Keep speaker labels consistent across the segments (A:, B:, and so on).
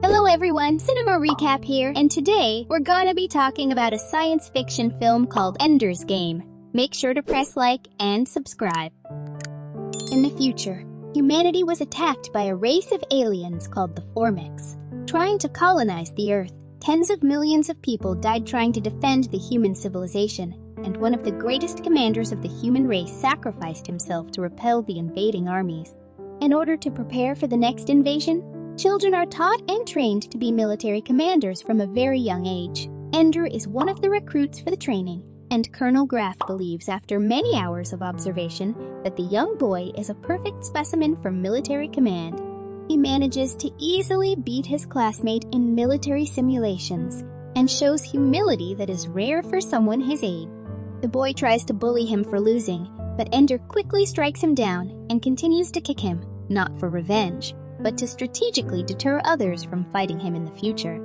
A: Hello everyone, Cinema Recap here, and today we're gonna be talking about a science fiction film called Ender's Game. Make sure to press like and subscribe. In the future, humanity was attacked by a race of aliens called the Formics. Trying to colonize the Earth, tens of millions of people died trying to defend the human civilization, and one of the greatest commanders of the human race sacrificed himself to repel the invading armies. In order to prepare for the next invasion, children are taught and trained to be military commanders from a very young age. Ender is one of the recruits for the training, and Colonel Graff believes after many hours of observation that the young boy is a perfect specimen for military command. He manages to easily beat his classmate in military simulations and shows humility that is rare for someone his age. The boy tries to bully him for losing, but Ender quickly strikes him down and continues to kick him, not for revenge, but to strategically deter others from fighting him in the future.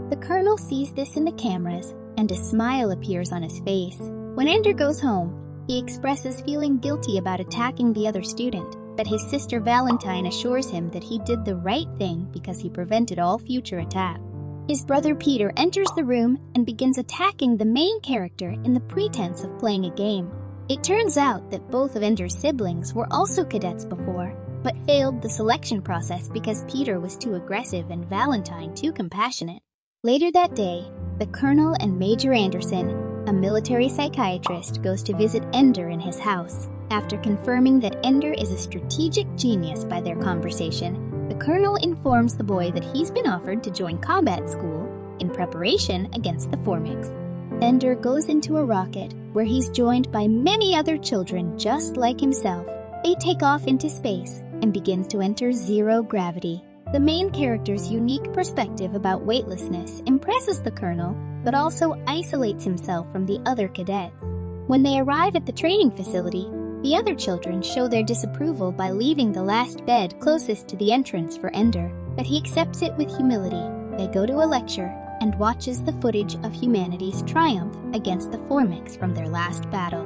A: The Colonel sees this in the cameras, and a smile appears on his face. When Ender goes home, he expresses feeling guilty about attacking the other student, but his sister Valentine assures him that he did the right thing because he prevented all future attacks. His brother Peter enters the room and begins attacking the main character in the pretense of playing a game. It turns out that both of Ender's siblings were also cadets before, but failed the selection process because Peter was too aggressive and Valentine too compassionate. Later that day, the Colonel and Major Anderson, a military psychiatrist, goes to visit Ender in his house. After confirming that Ender is a strategic genius by their conversation, the Colonel informs the boy that he's been offered to join combat school in preparation against the Formics. Ender goes into a rocket where he's joined by many other children just like himself. They take off into space and begins to enter zero gravity. The main character's unique perspective about weightlessness impresses the Colonel, but also isolates himself from the other cadets. When they arrive at the training facility, the other children show their disapproval by leaving the last bed closest to the entrance for Ender, but he accepts it with humility. They go to a lecture and watches the footage of humanity's triumph against the Formics from their last battle.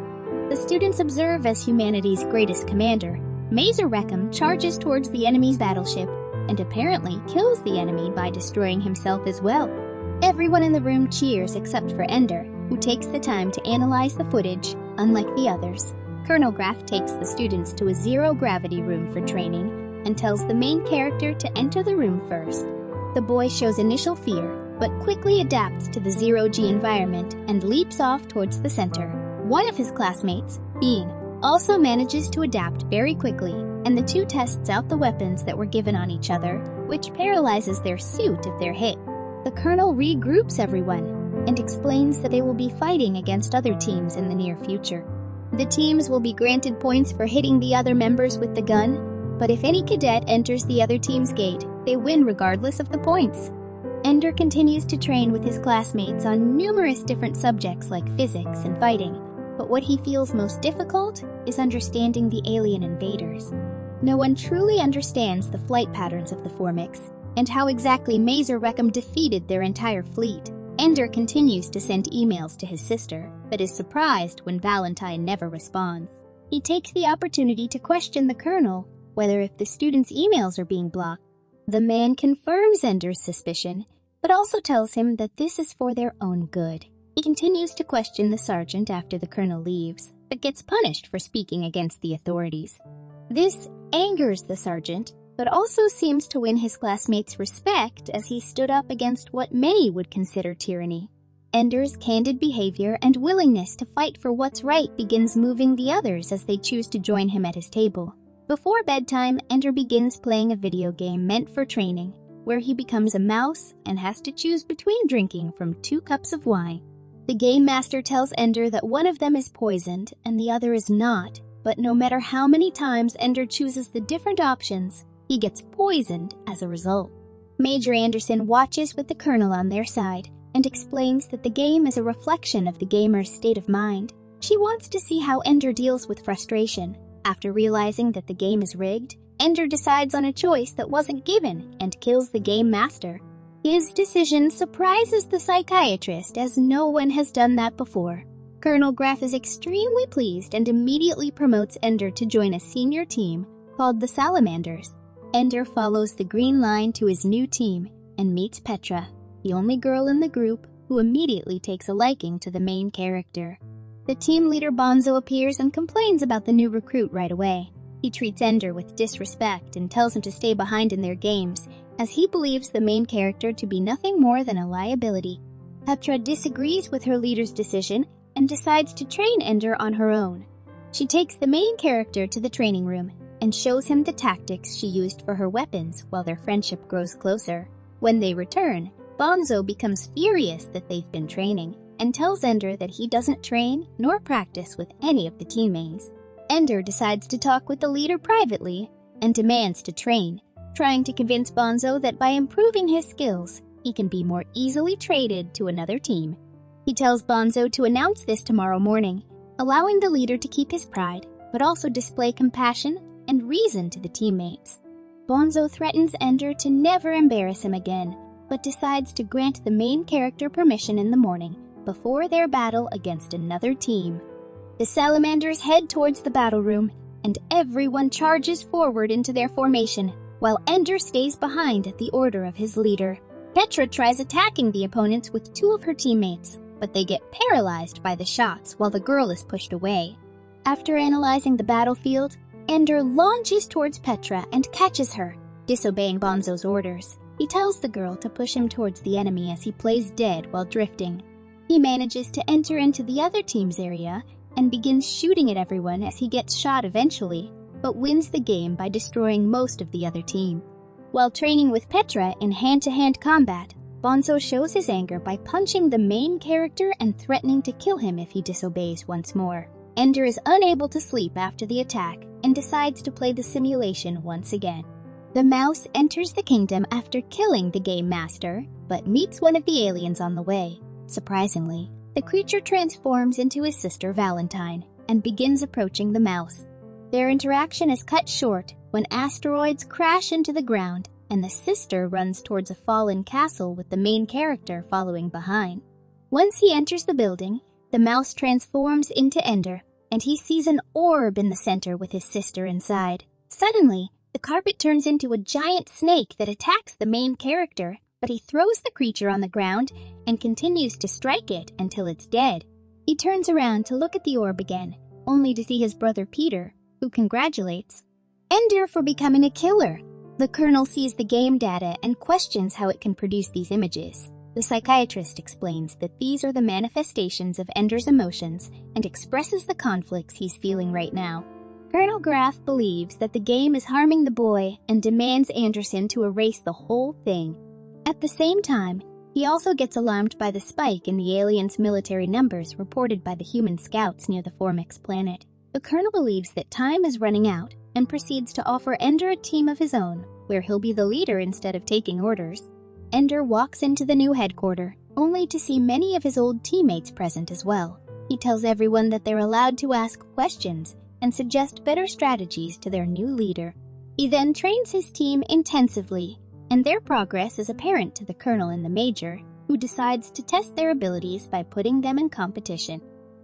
A: The students observe as humanity's greatest commander, Major Reckham, charges towards the enemy's battleship and apparently kills the enemy by destroying himself as well. Everyone in the room cheers except for Ender, who takes the time to analyze the footage, unlike the others. Colonel Graff takes the students to a zero-gravity room for training and tells the main character to enter the room first. The boy shows initial fear, but quickly adapts to the zero-G environment and leaps off towards the center. One of his classmates, Bean, also manages to adapt very quickly, and the two tests out the weapons that were given on each other, which paralyzes their suit if they're hit. The Colonel regroups everyone and explains that they will be fighting against other teams in the near future. The teams will be granted points for hitting the other members with the gun, but if any cadet enters the other team's gate, they win regardless of the points. Ender continues to train with his classmates on numerous different subjects like physics and fighting, but what he feels most difficult is understanding the alien invaders. No one truly understands the flight patterns of the Formics and how exactly Major Reckham defeated their entire fleet. Ender continues to send emails to his sister, but is surprised when Valentine never responds. He takes the opportunity to question the Colonel whether if the students' emails are being blocked. The man confirms Ender's suspicion, but also tells him that this is for their own good. He continues to question the sergeant after the Colonel leaves, but gets punished for speaking against the authorities. This angers the sergeant, but also seems to win his classmates' respect as he stood up against what many would consider tyranny. Ender's candid behavior and willingness to fight for what's right begins moving the others as they choose to join him at his table. Before bedtime, Ender begins playing a video game meant for training, where he becomes a mouse and has to choose between drinking from 2 cups of wine. The game master tells Ender that one of them is poisoned and the other is not, but no matter how many times Ender chooses the different options, he gets poisoned as a result. Major Anderson watches with the Colonel on their side and explains that the game is a reflection of the gamer's state of mind. She wants to see how Ender deals with frustration. After realizing that the game is rigged, Ender decides on a choice that wasn't given and kills the game master. His decision surprises the psychiatrist as no one has done that before. Colonel Graff is extremely pleased and immediately promotes Ender to join a senior team called the Salamanders. Ender follows the green line to his new team and meets Petra, the only girl in the group who immediately takes a liking to the main character. The team leader Bonzo appears and complains about the new recruit right away. He treats Ender with disrespect and tells him to stay behind in their games, as he believes the main character to be nothing more than a liability. Petra disagrees with her leader's decision and decides to train Ender on her own. She takes the main character to the training room and shows him the tactics she used for her weapons while their friendship grows closer. When they return, Bonzo becomes furious that they've been training and tells Ender that he doesn't train nor practice with any of the teammates. Ender decides to talk with the leader privately and demands to train, trying to convince Bonzo that by improving his skills, he can be more easily traded to another team. He tells Bonzo to announce this tomorrow morning, allowing the leader to keep his pride, but also display compassion and reason to the teammates. Bonzo threatens Ender to never embarrass him again, but decides to grant the main character permission in the morning before their battle against another team. The salamanders head towards the battle room, and everyone charges forward into their formation, while Ender stays behind at the order of his leader. Petra tries attacking the opponents with two of her teammates, but they get paralyzed by the shots while the girl is pushed away. After analyzing the battlefield, Ender launches towards Petra and catches her, disobeying Bonzo's orders. He tells the girl to push him towards the enemy as he plays dead while drifting. He manages to enter into the other team's area and begins shooting at everyone as he gets shot eventually, but wins the game by destroying most of the other team. While training with Petra in hand-to-hand combat, Bonzo shows his anger by punching the main character and threatening to kill him if he disobeys once more. Ender is unable to sleep after the attack and decides to play the simulation once again. The mouse enters the kingdom after killing the game master, but meets one of the aliens on the way. Surprisingly, the creature transforms into his sister Valentine and begins approaching the mouse. Their interaction is cut short when asteroids crash into the ground and the sister runs towards a fallen castle with the main character following behind. Once he enters the building, the mouse transforms into Ender, and he sees an orb in the center with his sister inside. Suddenly, the carpet turns into a giant snake that attacks the main character, but he throws the creature on the ground and continues to strike it until it's dead. He turns around to look at the orb again, only to see his brother Peter, who congratulates Ender for becoming a killer. The Colonel sees the game data and questions how it can produce these images. The psychiatrist explains that these are the manifestations of Ender's emotions and expresses the conflicts he's feeling right now. Colonel Graff believes that the game is harming the boy and demands Anderson to erase the whole thing. At the same time, he also gets alarmed by the spike in the aliens' military numbers reported by the human scouts near the Formix planet. The Colonel believes that time is running out and proceeds to offer Ender a team of his own, where he'll be the leader instead of taking orders. Ender walks into the new headquarters, only to see many of his old teammates present as well. He tells everyone that they're allowed to ask questions and suggest better strategies to their new leader. He then trains his team intensively, and their progress is apparent to the Colonel and the Major, who decides to test their abilities by putting them in competition.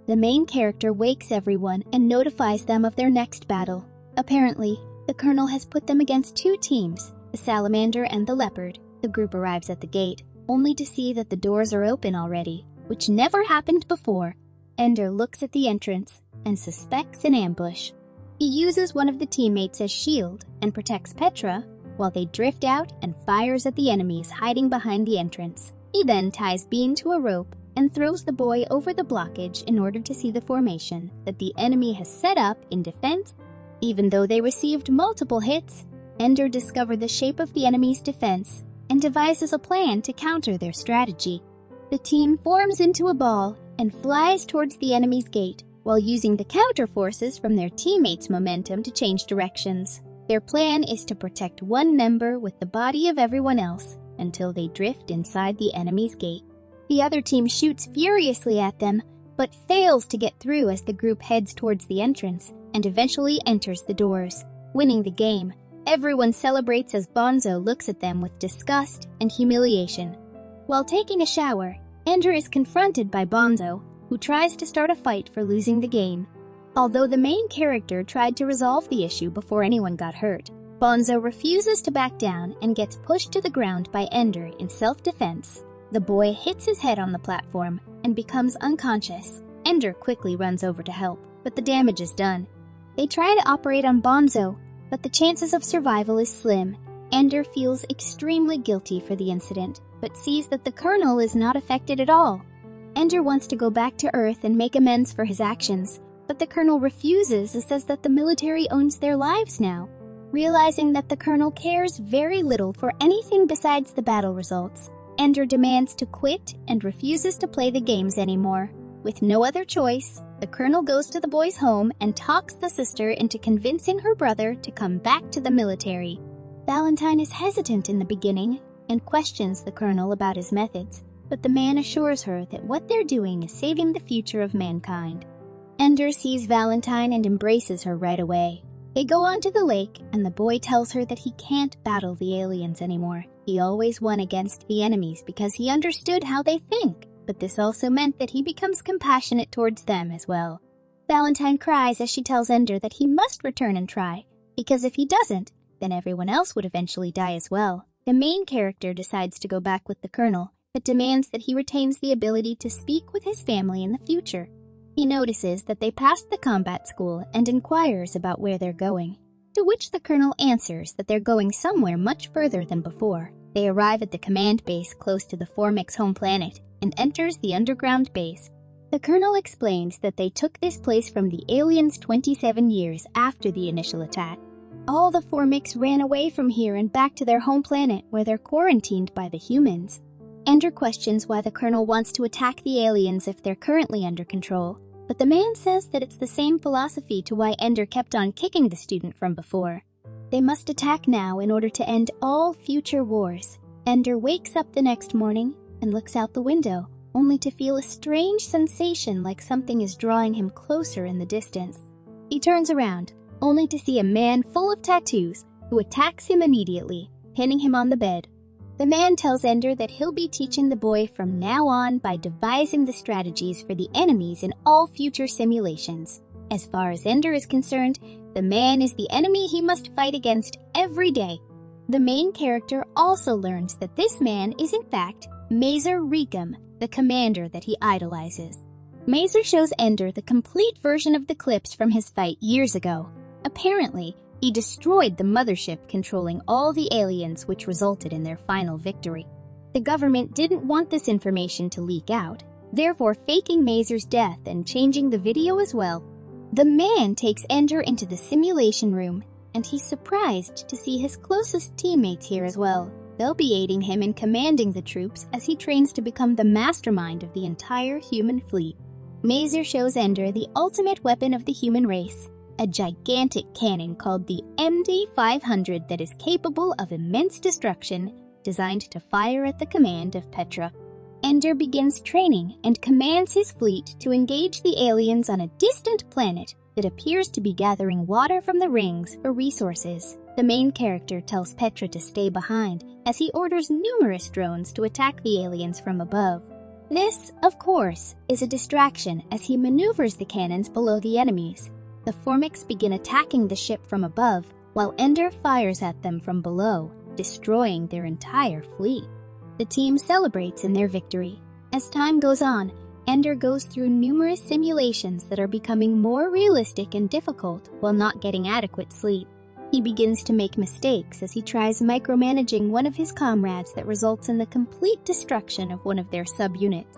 A: The main character wakes everyone and notifies them of their next battle. Apparently, the Colonel has put them against two teams, the Salamander and the Leopard. The group arrives at the gate, only to see that the doors are open already, which never happened before. Ender looks at the entrance and suspects an ambush. He uses one of the teammates as shield and protects Petra while they drift out and fires at the enemies hiding behind the entrance. He then ties Bean to a rope and throws the boy over the blockage in order to see the formation that the enemy has set up in defense. Even though they received multiple hits, Ender discovered the shape of the enemy's defense and devises a plan to counter their strategy. The team forms into a ball and flies towards the enemy's gate while using the counter forces from their teammates' momentum to change directions. Their plan is to protect one member with the body of everyone else until they drift inside the enemy's gate. The other team shoots furiously at them, but fails to get through as the group heads towards the entrance and eventually enters the doors, winning the game. Everyone celebrates as Bonzo looks at them with disgust and humiliation. While taking a shower, Ender is confronted by Bonzo, who tries to start a fight for losing the game. Although the main character tried to resolve the issue before anyone got hurt, Bonzo refuses to back down and gets pushed to the ground by Ender in self-defense. The boy hits his head on the platform and becomes unconscious. Ender quickly runs over to help, but the damage is done. They try to operate on Bonzo, but the chances of survival is slim. Ender feels extremely guilty for the incident, but sees that the Colonel is not affected at all. Ender wants to go back to Earth and make amends for his actions, but the Colonel refuses and says that the military owns their lives now. Realizing that the Colonel cares very little for anything besides the battle results, Ender demands to quit and refuses to play the games anymore. With no other choice, the Colonel goes to the boy's home and talks the sister into convincing her brother to come back to the military. Valentine is hesitant in the beginning and questions the Colonel about his methods, but the man assures her that what they're doing is saving the future of mankind. Ender sees Valentine and embraces her right away. They go onto the lake, and the boy tells her that he can't battle the aliens anymore. He always won against the enemies because he understood how they think, but this also meant that he becomes compassionate towards them as well. Valentine cries as she tells Ender that he must return and try, because if he doesn't, then everyone else would eventually die as well. The main character decides to go back with the Colonel, but demands that he retains the ability to speak with his family in the future. He notices that they passed the combat school and inquires about where they're going, to which the Colonel answers that they're going somewhere much further than before. They arrive at the command base close to the Formic's home planet and enters the underground base. The Colonel explains that they took this place from the aliens 27 years after the initial attack. All the Formics ran away from here and back to their home planet where they're quarantined by the humans. Ender questions why the Colonel wants to attack the aliens if they're currently under control, but the man says that it's the same philosophy to why Ender kept on kicking the student from before. They must attack now in order to end all future wars. Ender wakes up the next morning and looks out the window, only to feel a strange sensation like something is drawing him closer in the distance. He turns around, only to see a man full of tattoos who attacks him immediately, pinning him on the bed. The man tells Ender that he'll be teaching the boy from now on by devising the strategies for the enemies in all future simulations. As far as Ender is concerned, the man is the enemy he must fight against every day. The main character also learns that this man is in fact Mazer Recum, the commander that he idolizes. Mazer shows Ender the complete version of the clips from his fight years ago. Apparently, he destroyed the mothership controlling all the aliens, which resulted in their final victory. The government didn't want this information to leak out, therefore faking Mazer's death and changing the video as well. The man takes Ender into the simulation room, and he's surprised to see his closest teammates here as well. They'll be aiding him in commanding the troops as he trains to become the mastermind of the entire human fleet. Mazer shows Ender the ultimate weapon of the human race, a gigantic cannon called the MD-500 that is capable of immense destruction, designed to fire at the command of Petra. Ender begins training and commands his fleet to engage the aliens on a distant planet that appears to be gathering water from the rings for resources. The main character tells Petra to stay behind as he orders numerous drones to attack the aliens from above. This, of course, is a distraction as he maneuvers the cannons below the enemies. The Formics begin attacking the ship from above, while Ender fires at them from below, destroying their entire fleet. The team celebrates in their victory. As time goes on, Ender goes through numerous simulations that are becoming more realistic and difficult while not getting adequate sleep. He begins to make mistakes as he tries micromanaging one of his comrades that results in the complete destruction of one of their subunits.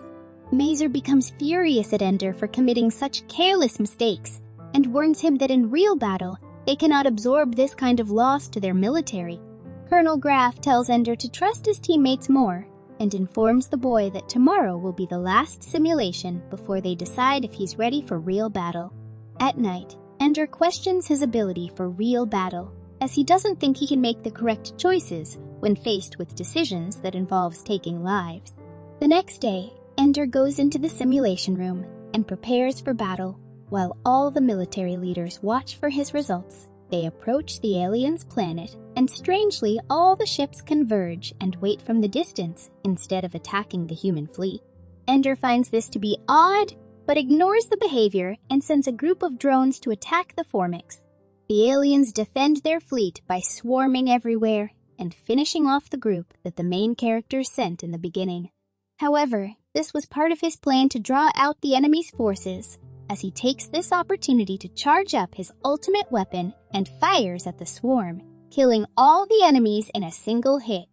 A: Mazer becomes furious at Ender for committing such careless mistakes, and warns him that in real battle, they cannot absorb this kind of loss to their military. Colonel Graff tells Ender to trust his teammates more, and informs the boy that tomorrow will be the last simulation before they decide if he's ready for real battle. At night, Ender questions his ability for real battle, as he doesn't think he can make the correct choices when faced with decisions that involves taking lives. The next day, Ender goes into the simulation room and prepares for battle. While all the military leaders watch for his results, they approach the aliens' planet, and strangely all the ships converge and wait from the distance instead of attacking the human fleet. Ender finds this to be odd, but ignores the behavior and sends a group of drones to attack the Formics. The aliens defend their fleet by swarming everywhere and finishing off the group that the main characters sent in the beginning. However, this was part of his plan to draw out the enemy's forces, as he takes this opportunity to charge up his ultimate weapon and fires at the swarm, killing all the enemies in a single hit.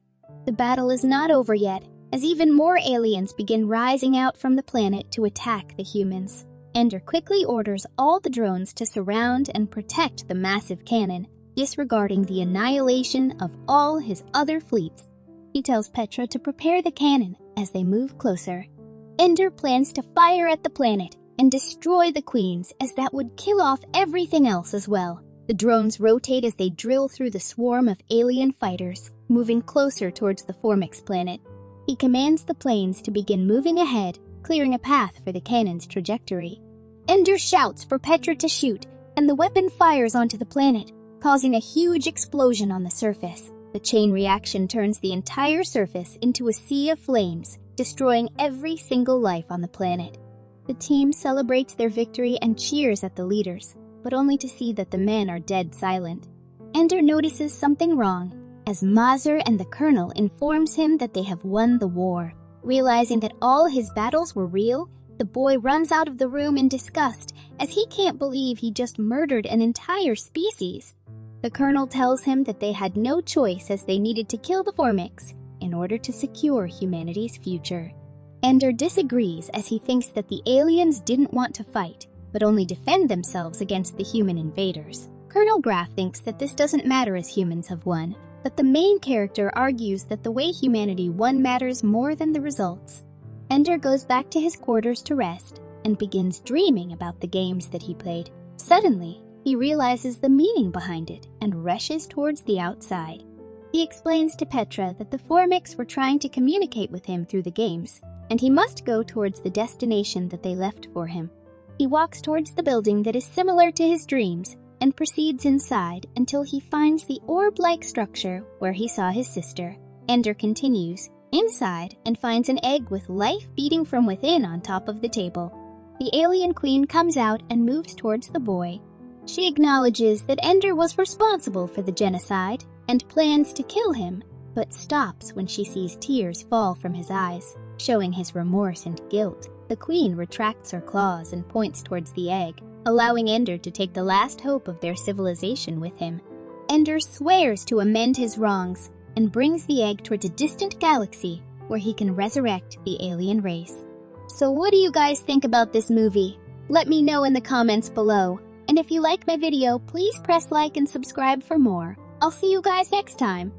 A: The battle is not over yet, as even more aliens begin rising out from the planet to attack the humans. Ender quickly orders all the drones to surround and protect the massive cannon, disregarding the annihilation of all his other fleets. He tells Petra to prepare the cannon as they move closer. Ender plans to fire at the planet and destroy the queens, as that would kill off everything else as well. The drones rotate as they drill through the swarm of alien fighters, moving closer towards the Formix planet. He commands the planes to begin moving ahead, clearing a path for the cannon's trajectory. Ender shouts for Petra to shoot, and the weapon fires onto the planet, causing a huge explosion on the surface. The chain reaction turns the entire surface into a sea of flames, destroying every single life on the planet. The team celebrates their victory and cheers at the leaders, but only to see that the men are dead silent. Ender notices something wrong, as Mazur and the Colonel informs him that they have won the war. Realizing that all his battles were real, the boy runs out of the room in disgust, as he can't believe he just murdered an entire species. The Colonel tells him that they had no choice, as they needed to kill the Formix in order to secure humanity's future. Ender disagrees, as he thinks that the aliens didn't want to fight, but only defend themselves against the human invaders. Colonel Graff thinks that this doesn't matter, as humans have won, but the main character argues that the way humanity won matters more than the results. Ender goes back to his quarters to rest and begins dreaming about the games that he played. Suddenly, he realizes the meaning behind it and rushes towards the outside. He explains to Petra that the Formix were trying to communicate with him through the games, and he must go towards the destination that they left for him. He walks towards the building that is similar to his dreams and proceeds inside until he finds the orb-like structure where he saw his sister. Ender continues inside and finds an egg with life beating from within on top of the table. The alien queen comes out and moves towards the boy. She acknowledges that Ender was responsible for the genocide and plans to kill him, but stops when she sees tears fall from his eyes, showing his remorse and guilt. The queen retracts her claws and points towards the egg, allowing Ender to take the last hope of their civilization with him. Ender swears to amend his wrongs and brings the egg towards a distant galaxy where he can resurrect the alien race. So what do you guys think about this movie? Let me know in the comments below. And if you like my video, please press like and subscribe for more. I'll see you guys next time.